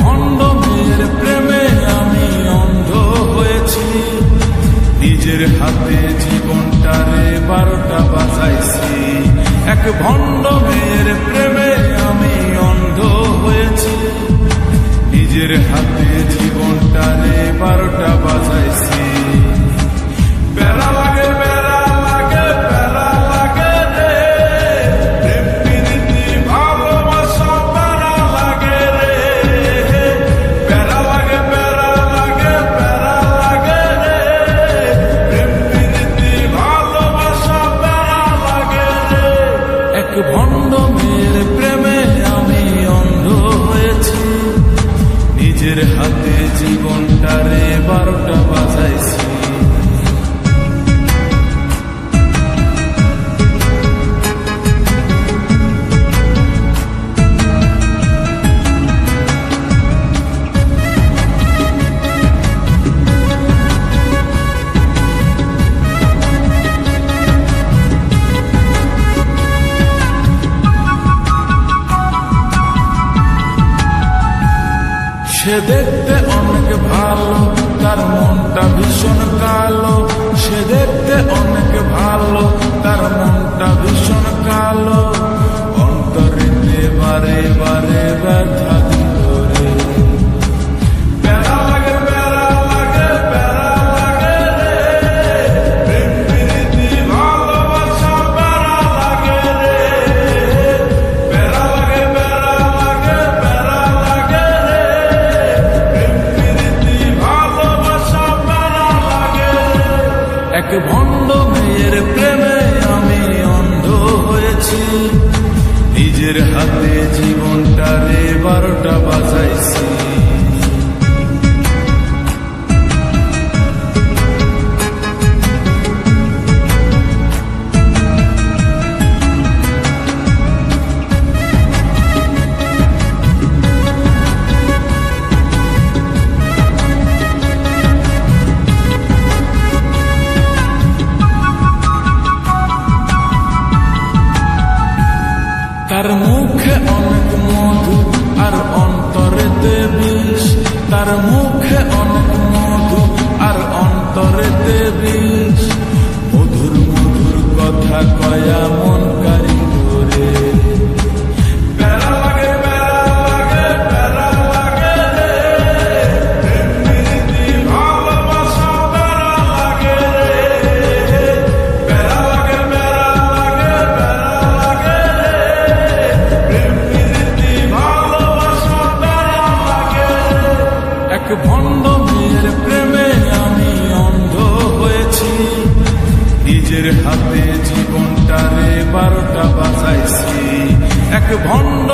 ভণ্ড মেয়ের প্রেমে আমি অন্ধ হয়েছি, নিজের হাতে জীবনটারে 12টা বাজাইছি। এক ভণ্ড মেয়ের প্রেমে আমি অন্ধ হয়েছি, নিজের হাতে জীবনটারে 12টা বাজাইছি। প্যারা লাগে প্যারা লাগে প্যারা লাগে রে, প্রেম প্রীতি ভালোবাসা প্যারা লাগে রে। প্যারা লাগে প্যারা লাগে প্যারা লাগে রে, প্রেম প্রীতি ভালোবাসা প্যারা লাগে রে। এক ভণ্ড মেয়ের প্রেমে আমি অন্ধ হয়েছি, নিজের হাতে জীবনটারে 12টা বাজাইছি। সে দেখতে অনেক ভালো, তার মনটা ভীষণ কালো। সে দেখতে অনেক ভালো, তার মনটা ভীষণ কালো। অন্তরেতে বারে বারে ব্যথা দিল রে। প্যারা লাগে প্যারা লাগে প্যারা লাগে রে, প্রেম প্রীতি ভালোবাসা প্যারা লাগে রে। প্যারা লাগে প্যারা লাগে প্যারা লাগে রে, এক ভণ্ড মেয়ের প্রেমে আমি অন্ধ হয়েছি, নিজের হাতে জীবনটারে 12টা বাজাইছি। তার মুখে অনেক মধু আর অন্তরেতে বিষ। তার মুখে অনেক মধু আর অন্তরেতে বিষ। মধুর মধুর কথা কয়া মন কারি করে। প্যারা লাগে প্যারা লাগে প্যারা লাগে রে, প্রেম প্রীতি ভালোবাসা প্যারা লাগে রে। প্যারা লাগে প্যারা লাগে প্যারা লাগে রে, এক ভণ্ড মেয়ের প্রেমে আমি অন্ধ হয়েছি, নিজের হাতে জীবনটারে 12টা বাজাইছি। এক ভণ্ড